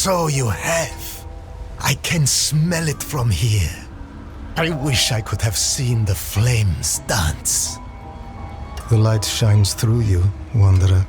So you have. I can smell it from here. I wish I could have seen the flames dance. The light shines through you, Wanderer.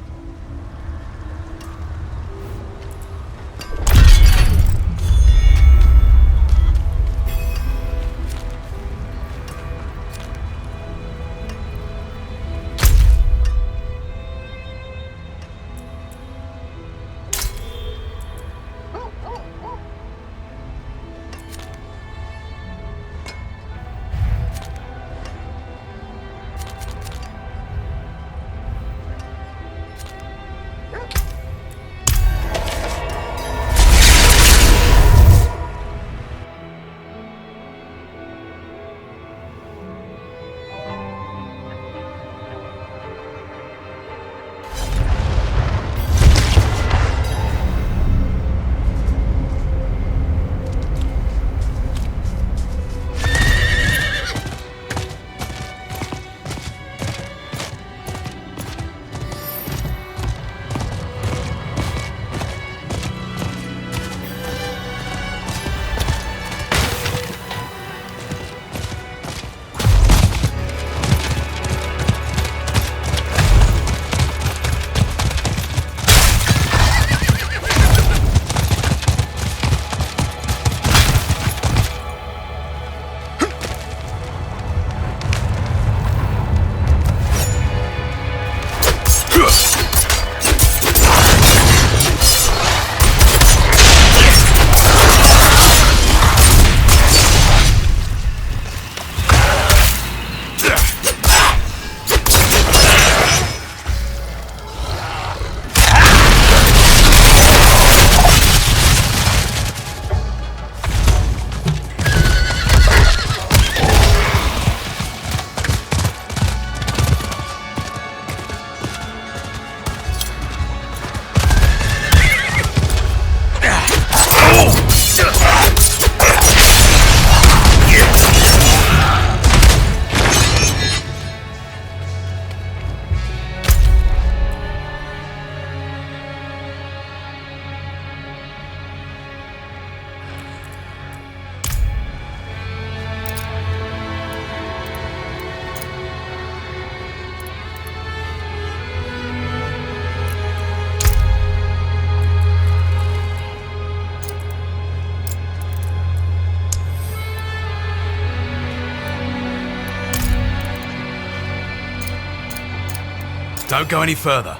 Don't go any further.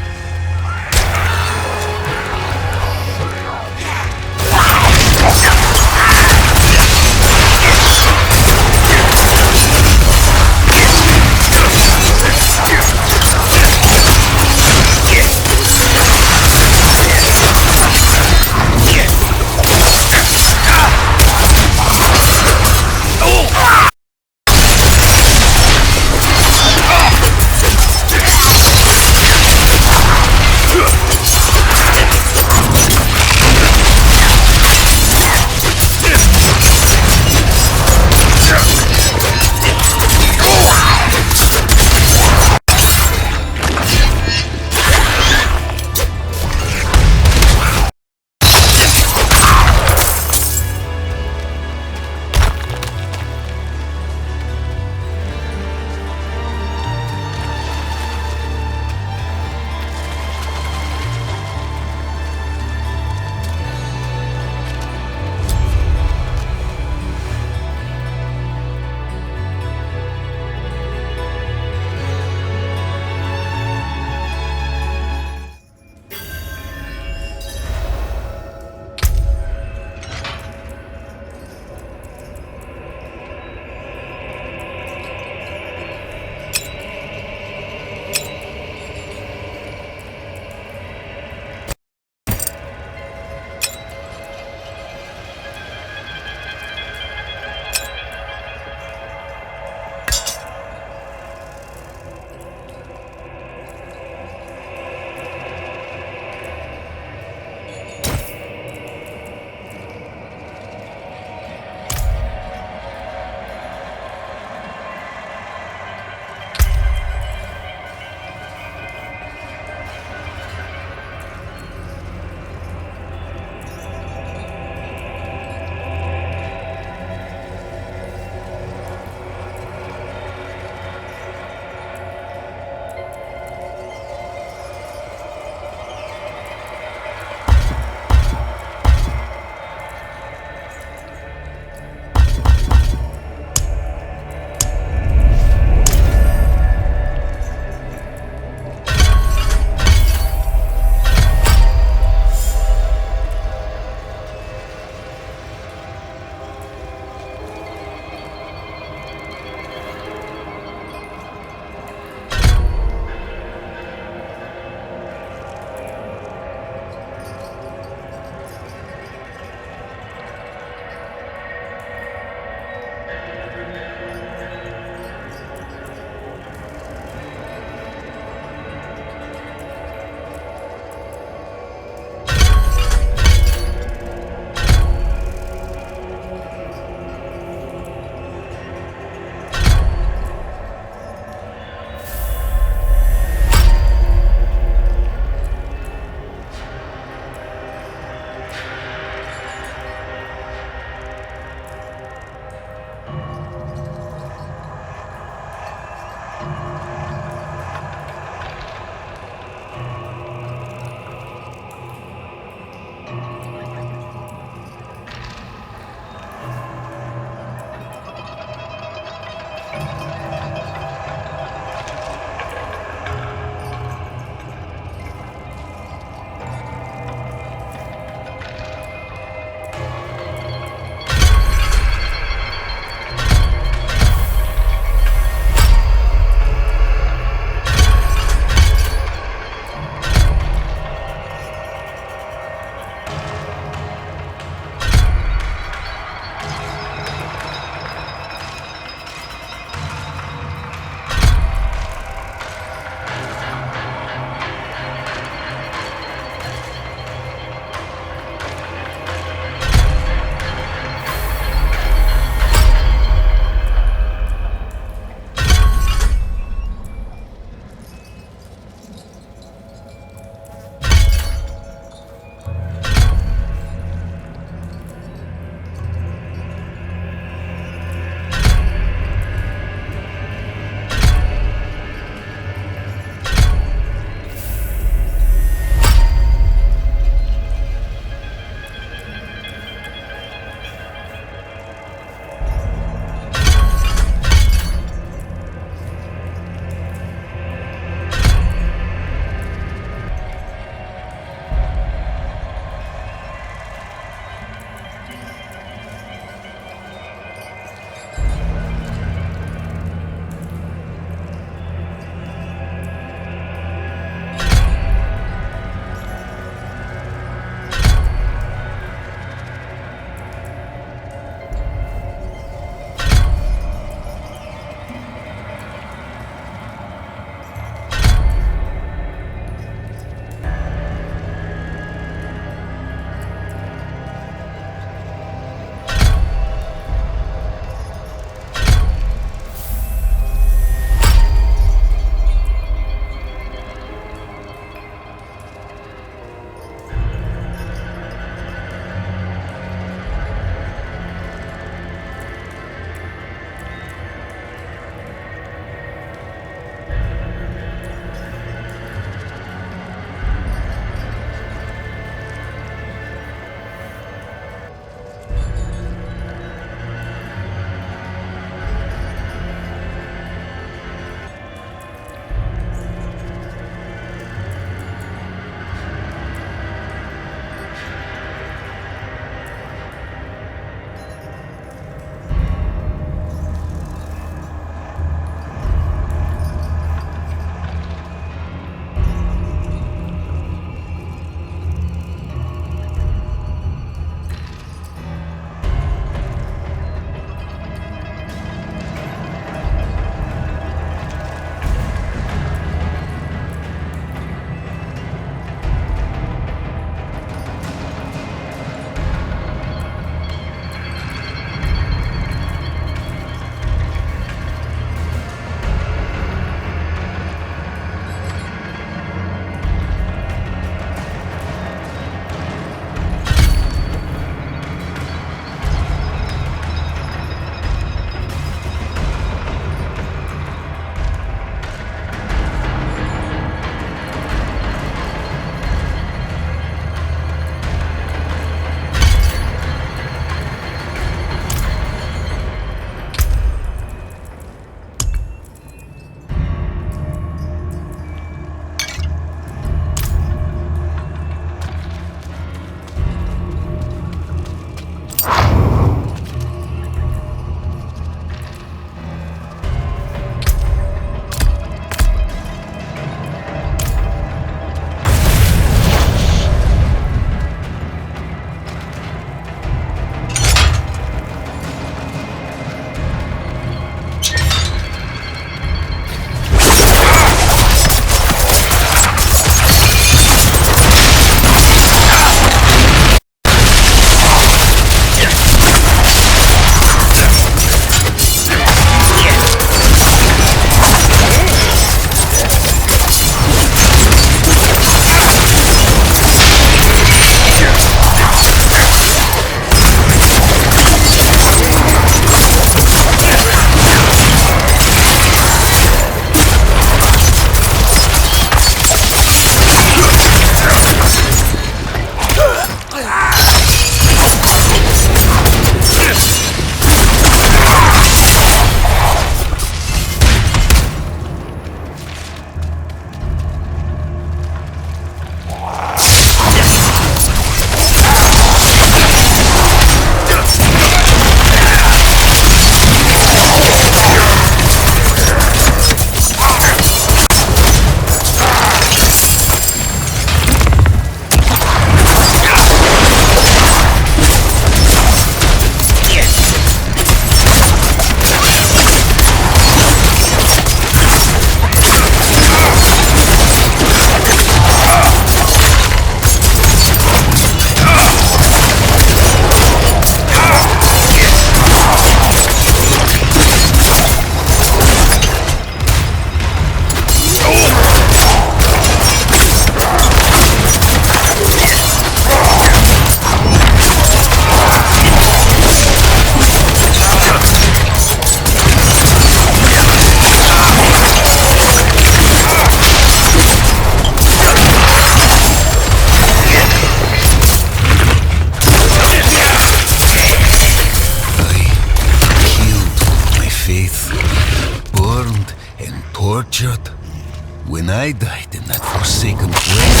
I died in that forsaken place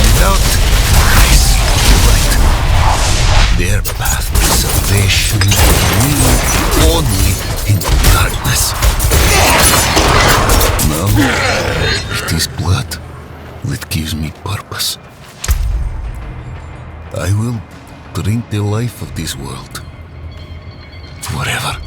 without Christ, you're right. Their path to salvation will only in darkness. Now, it is blood that gives me purpose. I will drink the life of this world forever.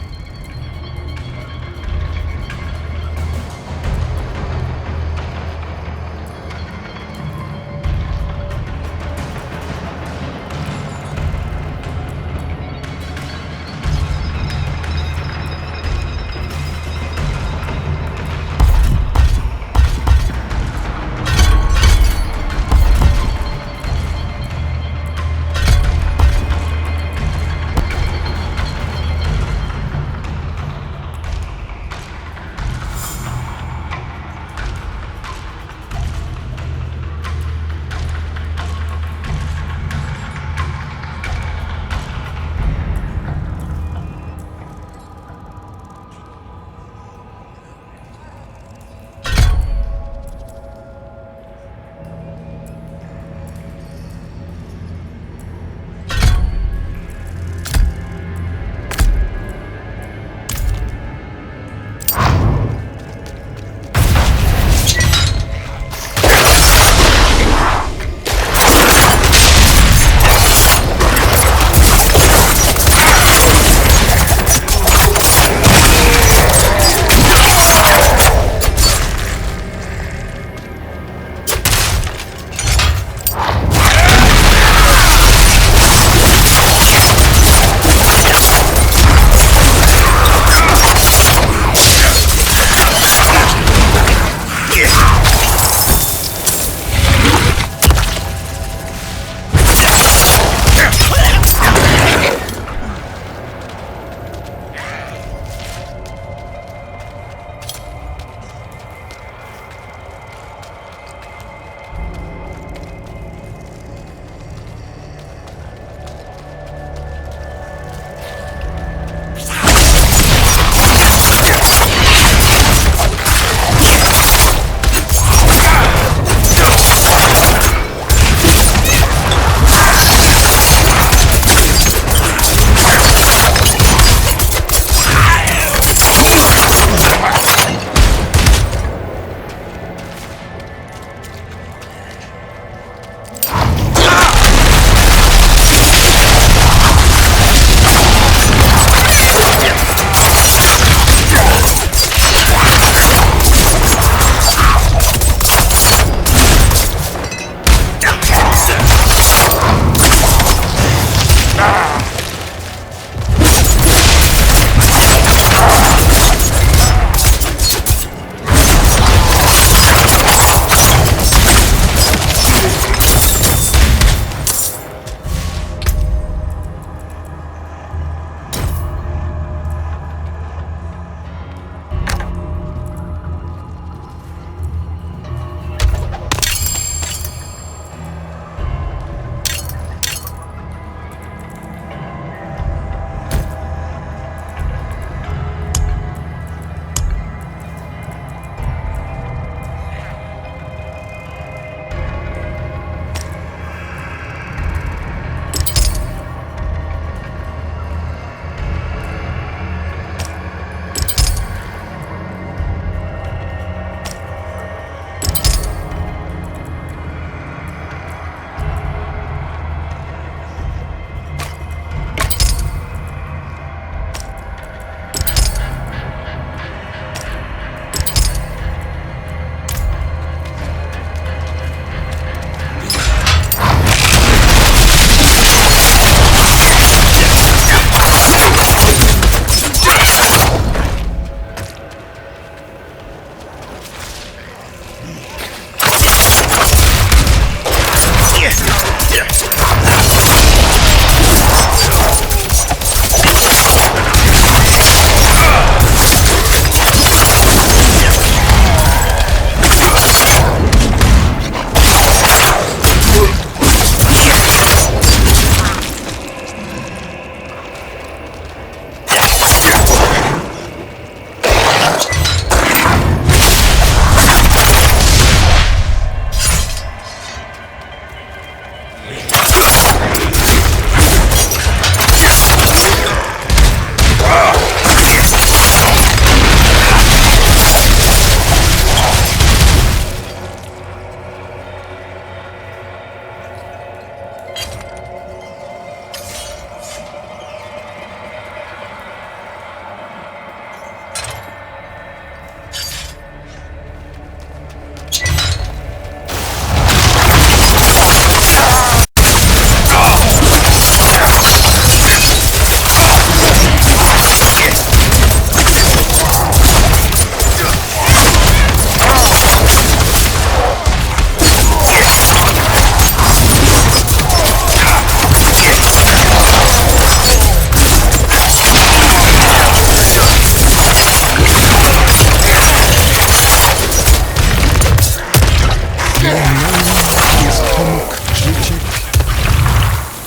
Their name is Homuk Zhijik.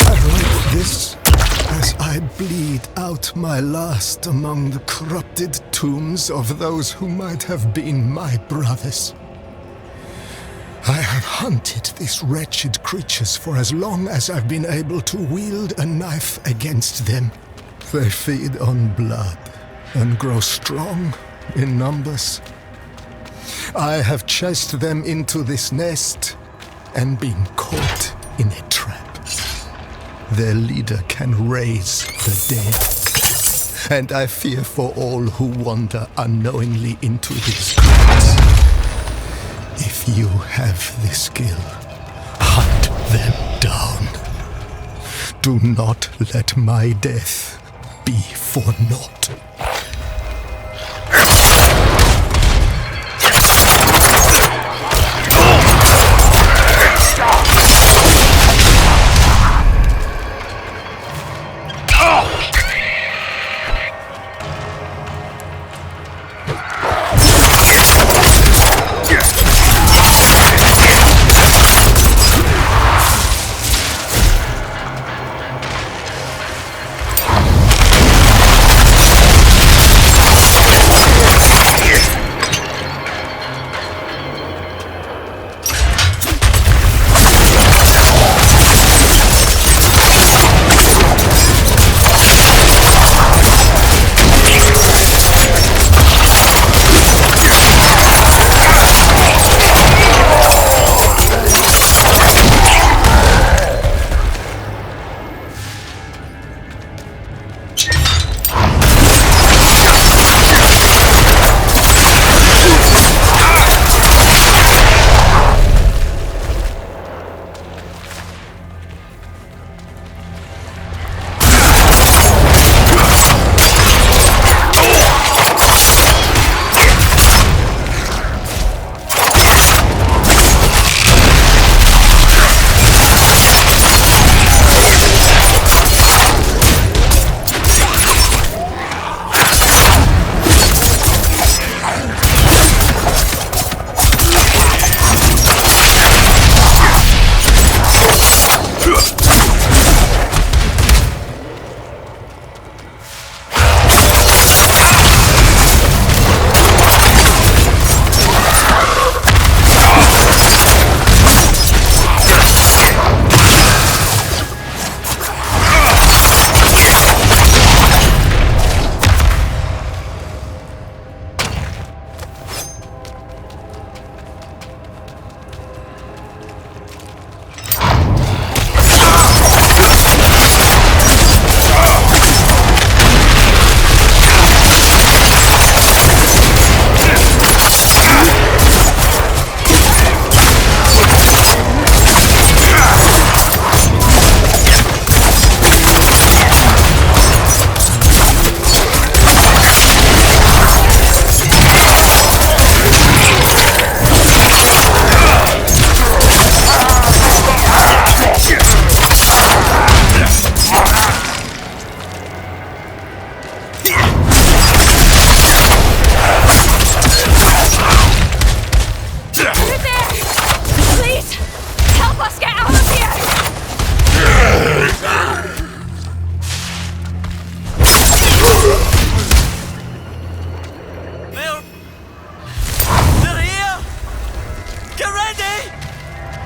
I write this as I bleed out my last among the corrupted tombs of those who might have been my brothers. I have hunted these wretched creatures for as long as I've been able to wield a knife against them. They feed on blood and grow strong in numbers. I have chased them into this nest and been caught in a trap. Their leader can raise the dead, and I fear for all who wander unknowingly into these crypts. If you have the skill, hunt them down. Do not let my death be for naught.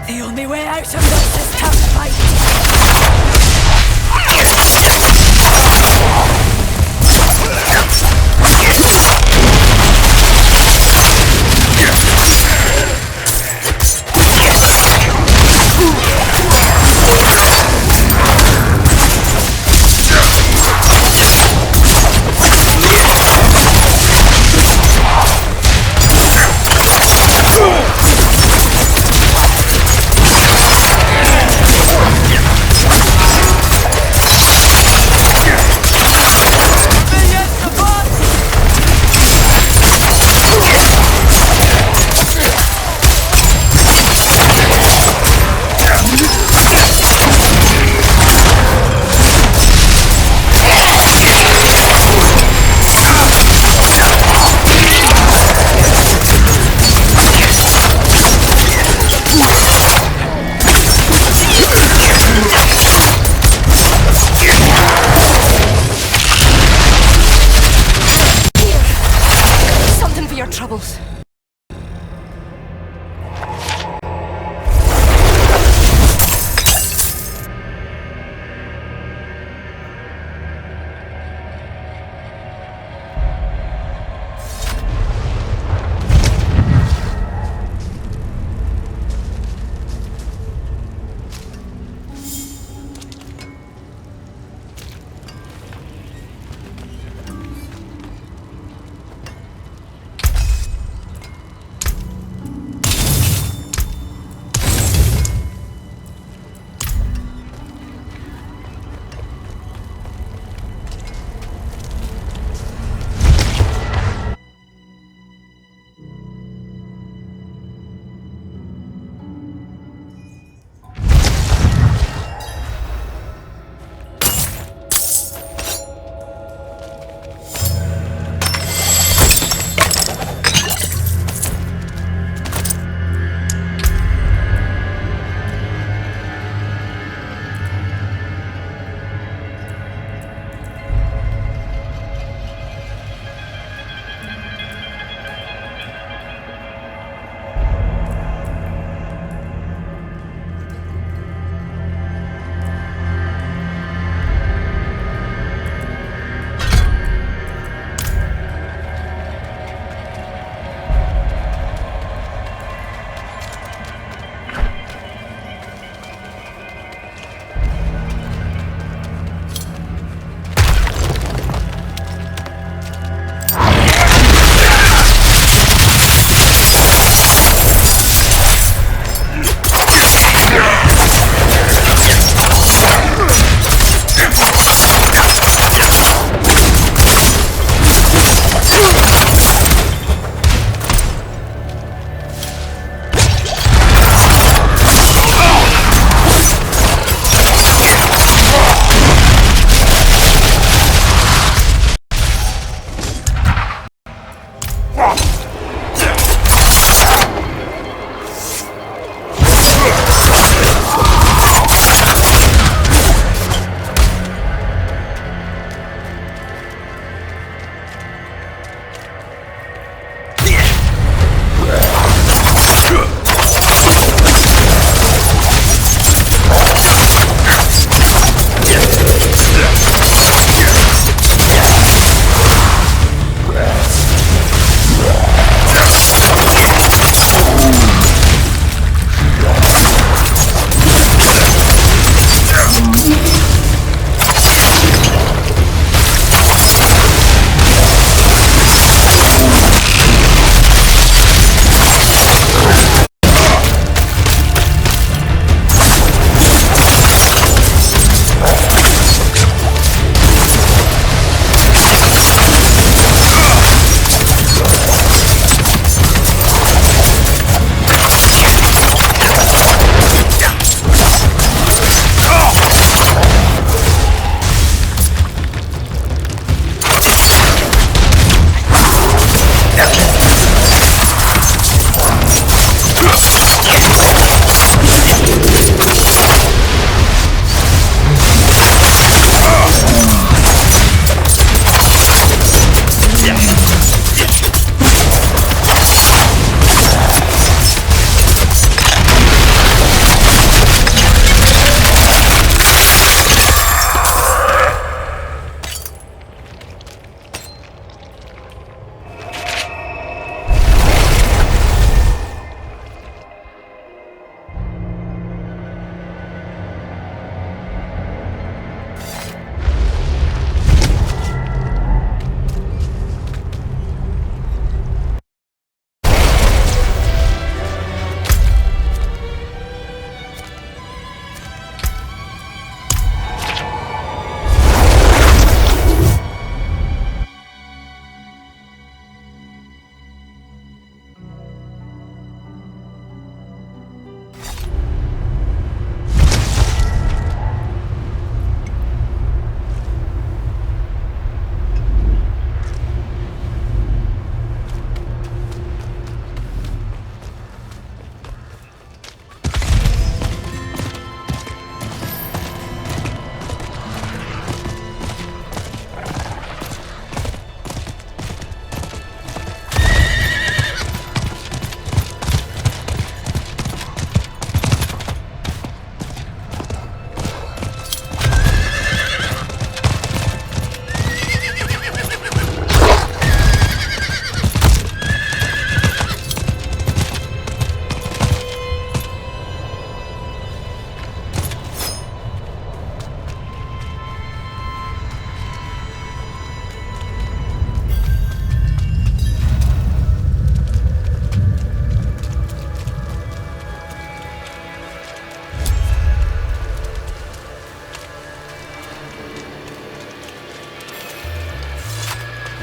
The only way out of this is to fight.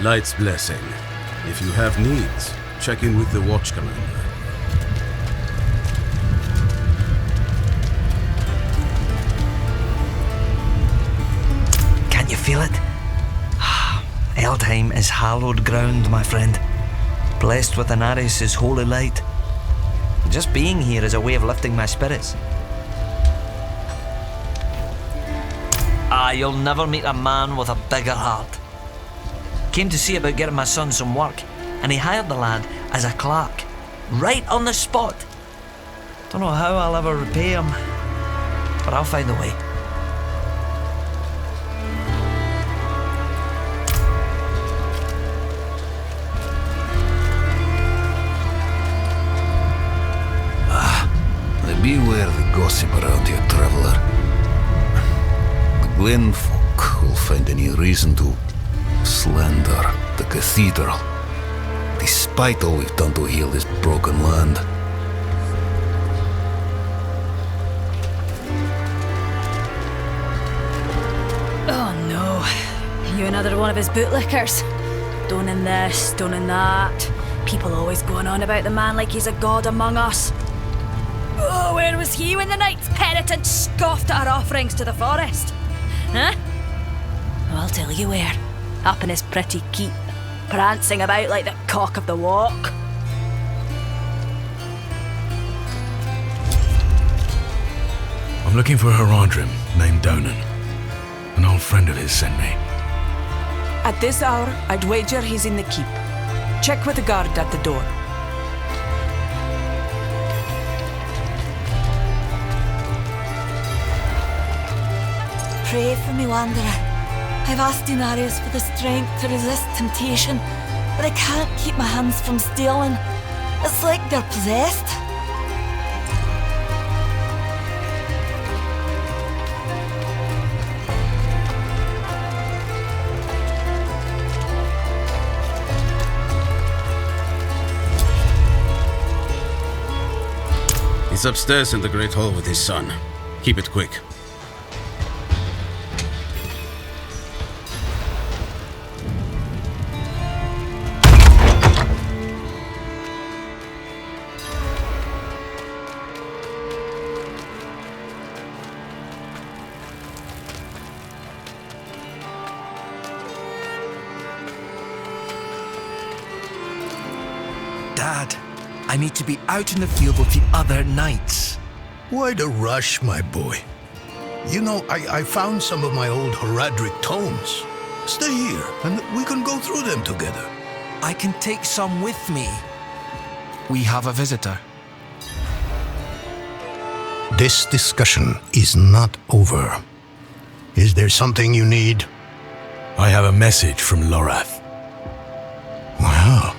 Light's blessing. If you have needs, check in with the Watch Commander. Can't you feel it? Eldheim is hallowed ground, my friend. Blessed with Anaris' holy light. Just being here is a way of lifting my spirits. You'll never meet a man with a bigger heart. Came to see about getting my son some work, and he hired the lad as a clerk, right on the spot. Don't know how I'll ever repay him, but I'll find a way. Beware the gossip around here, traveler. The Glen folk will find any reason to slander the cathedral, despite all we've done to heal this broken land. Oh no. You another one of his bootlickers. Donan this, Donan that. People always going on about the man like he's a god among us. Oh, where was he when the knights penitent scoffed at our offerings to the forest? Huh? Well, I'll tell you where. Up in his pretty keep, prancing about like the cock of the walk. I'm looking for a Haradrim named Donan. An old friend of his sent me. At this hour, I'd wager he's in the keep. Check with the guard at the door. Pray for me, Wanderer. I've asked Inarius for the strength to resist temptation, but I can't keep my hands from stealing. It's like they're possessed. He's upstairs in the Great Hall with his son. Keep it quick. Dad, I need to be out in the field with the other knights. Why the rush, my boy? You know, I found some of my old Haradric tomes. Stay here, and we can go through them together. I can take some with me. We have a visitor. This discussion is not over. Is there something you need? I have a message from Lorath. Wow.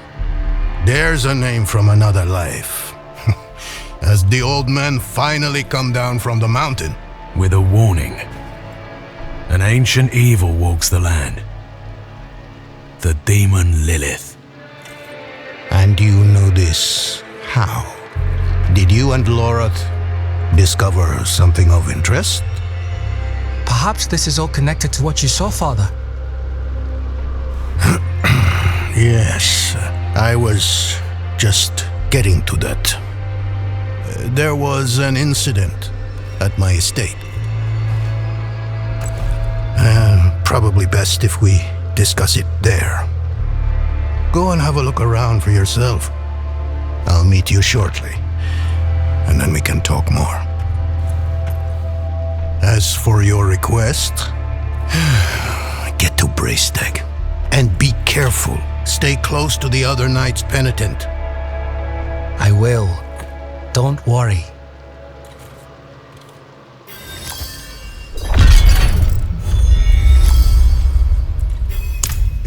There's a name from another life. Has the old man finally come down from the mountain? With a warning. An ancient evil walks the land. The demon Lilith. And you know this how? Did you and Lorath discover something of interest? Perhaps this is all connected to what you saw, Father. Yes, I was just getting to that. There was an incident at my estate. Probably best if we discuss it there. Go and have a look around for yourself. I'll meet you shortly, and then we can talk more. As for your request, get to Braystag. And be careful. Stay close to the other knights penitent. I will. Don't worry.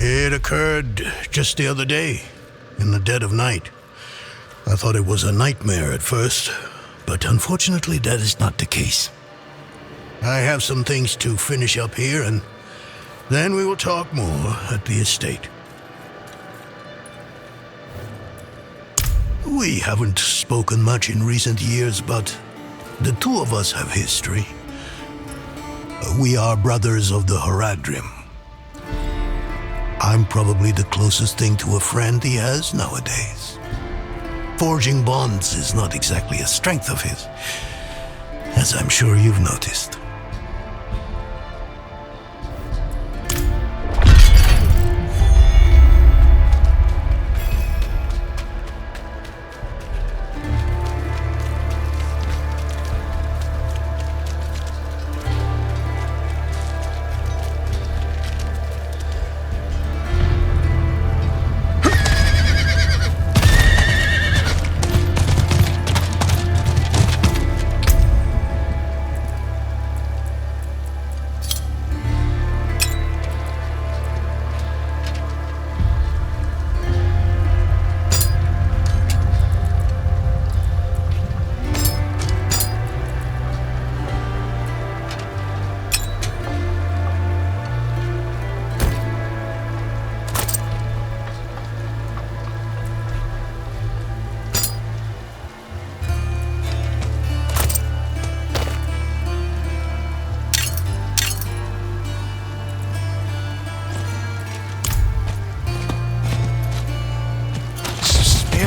It occurred just the other day, in the dead of night. I thought it was a nightmare at first, but unfortunately that is not the case. I have some things to finish up here, and then we will talk more at the estate. We haven't spoken much in recent years, but the two of us have history. We are brothers of the Haradrim. I'm probably the closest thing to a friend he has nowadays. Forging bonds is not exactly a strength of his, as I'm sure you've noticed.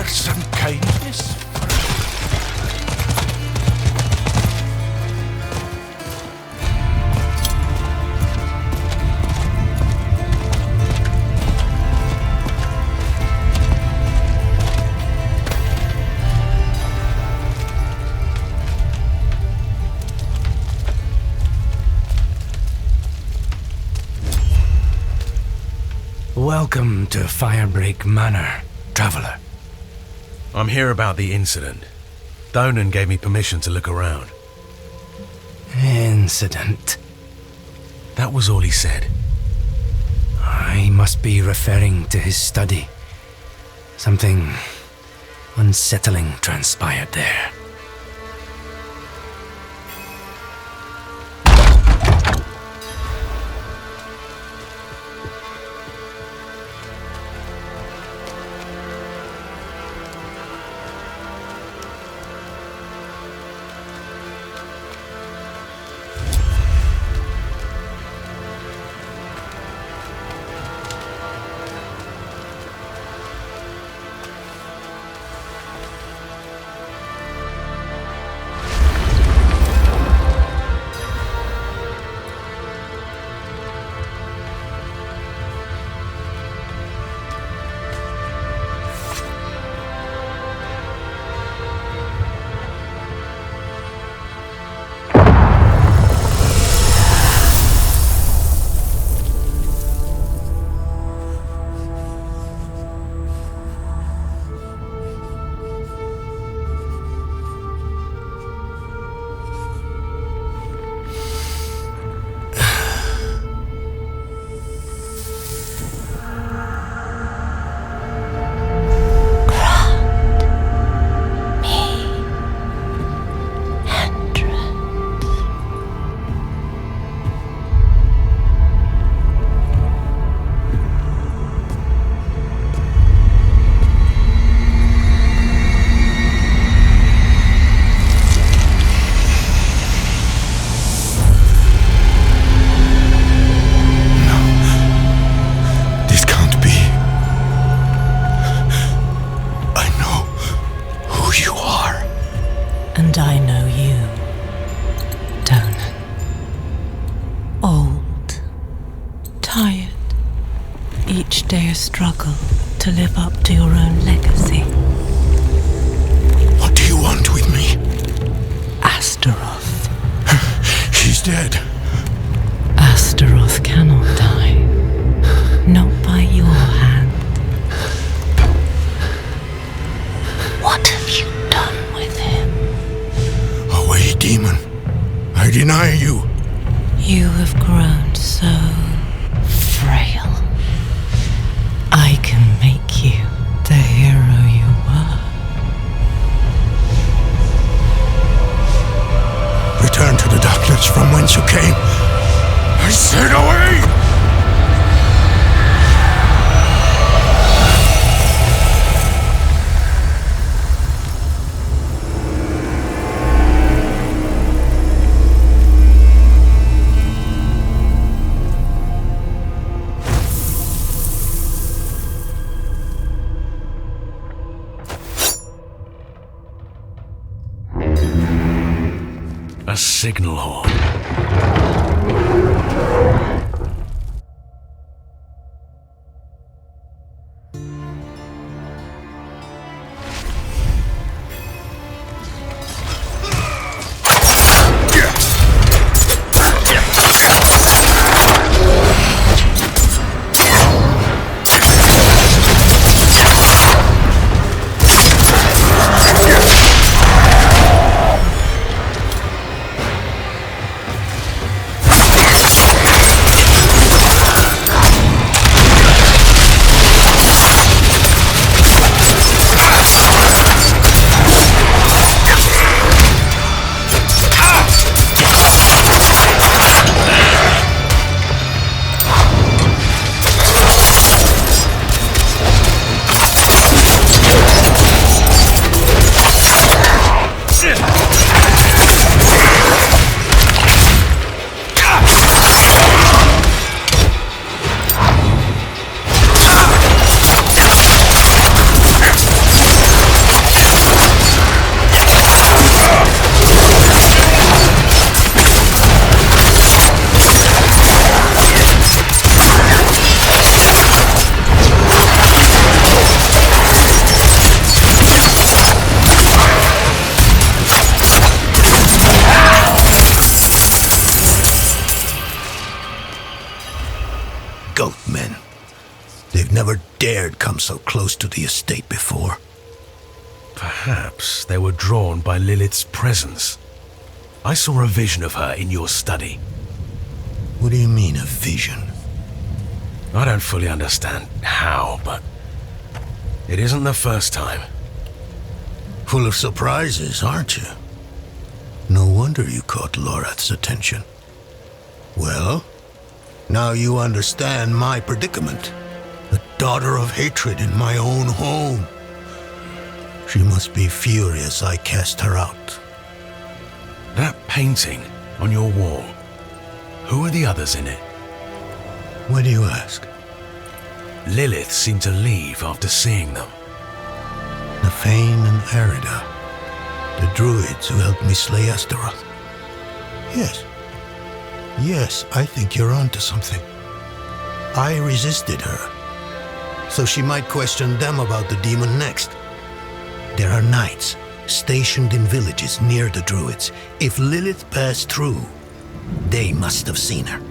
Some kindness. Welcome to Firebreak Manor, traveler. I'm here about the incident. Donan gave me permission to look around. Incident. That was all he said. I must be referring to his study. Something unsettling transpired there. And I know you, Donan. Old, tired, each day a struggle to live up to your own legacy. What do you want with me? Astaroth. He's dead. Astaroth cannot die. Not by your hand. What have you done with him? Away, demon. I deny you. You have grown so frail. I can make you the hero you were. Return to the darkness from whence you came. I said away! A signal horn. Goatmen. They've never dared come so close to the estate before. Perhaps they were drawn by Lilith's presence. I saw a vision of her in your study. What do you mean, a vision? I don't fully understand how, but it isn't the first time. Full of surprises, aren't you? No wonder you caught Lorath's attention. Well, now you understand my predicament. A daughter of hatred in my own home. She must be furious I cast her out. That painting on your wall, who are the others in it? Why do you ask? Lilith seemed to leave after seeing them. Nefane and Arida, the druids who helped me slay Astaroth. Yes, I think you're onto something. I resisted her, so she might question them about the demon next. There are knights stationed in villages near the druids. If Lilith passed through, they must have seen her.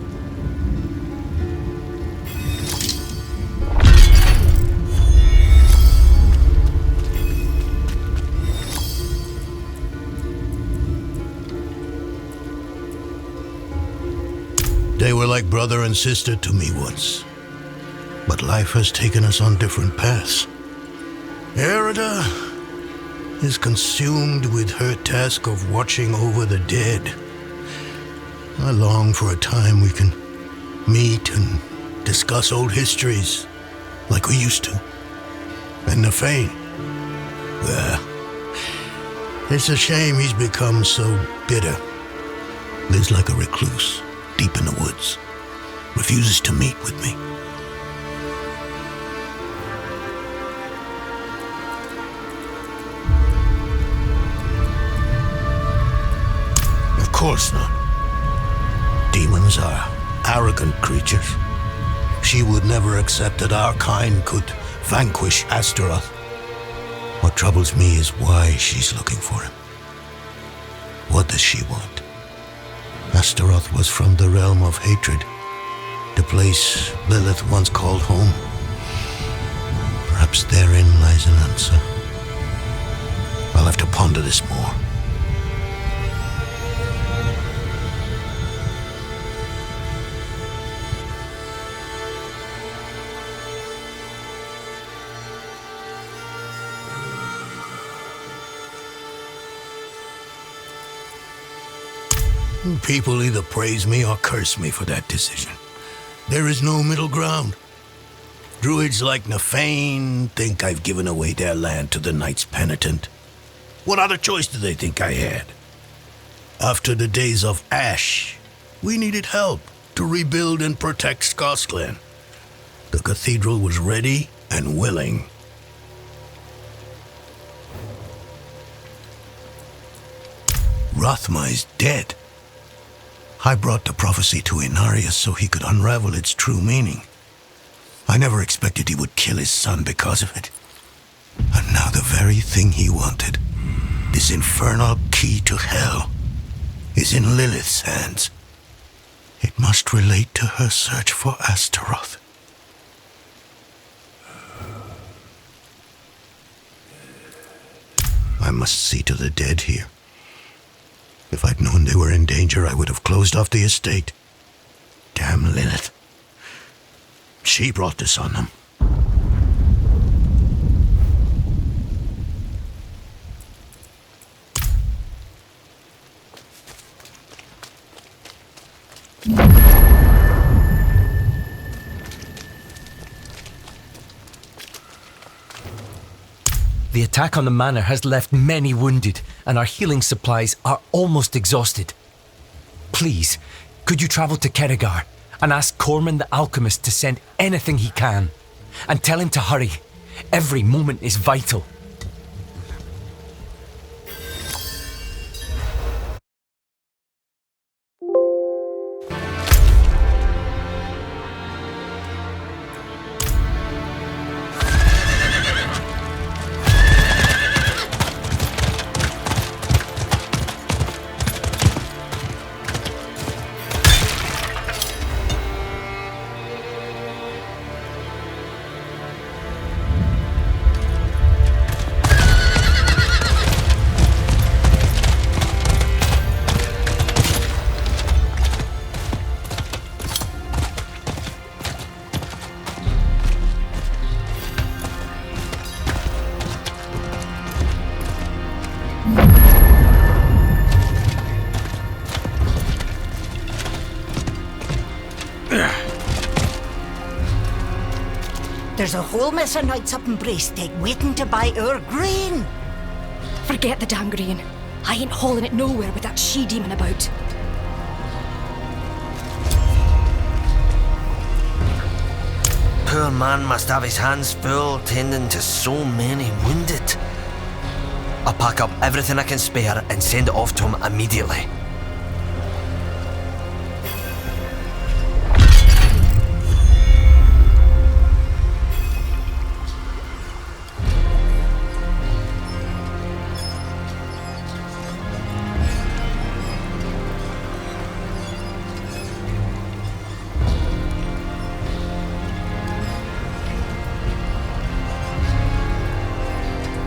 They were like brother and sister to me once. But life has taken us on different paths. Arida is consumed with her task of watching over the dead. I long for a time we can meet and discuss old histories like we used to. And Nefane, well, it's a shame he's become so bitter. Lives like a recluse, deep in the woods. Refuses to meet with me. Of course not. Demons are arrogant creatures. She would never accept that our kind could vanquish Astaroth. What troubles me is why she's looking for him. What does she want? Astaroth was from the realm of hatred, the place Lilith once called home. Perhaps therein lies an answer. I'll have to ponder this more. People either praise me or curse me for that decision. There is no middle ground. Druids like Nefane think I've given away their land to the Knights Penitent. What other choice do they think I had? After the days of Ash, we needed help to rebuild and protect Skosglen. The cathedral was ready and willing. Rathma is dead. I brought the prophecy to Inarius so he could unravel its true meaning. I never expected he would kill his son because of it. And now the very thing he wanted, this infernal key to hell, is in Lilith's hands. It must relate to her search for Astaroth. I must see to the dead here. If I'd known they were in danger, I would have closed off the estate. Damn Lilith. She brought this on them. The attack on the manor has left many wounded, and our healing supplies are almost exhausted. Please, could you travel to Kerrigar and ask Corman the alchemist to send anything he can? And tell him to hurry. Every moment is vital. There's a whole mess of knights up in Braestek waiting to buy our grain. Forget the damn grain. I ain't hauling it nowhere with that she-demon about. Poor man must have his hands full tending to so many wounded. I'll pack up everything I can spare and send it off to him immediately.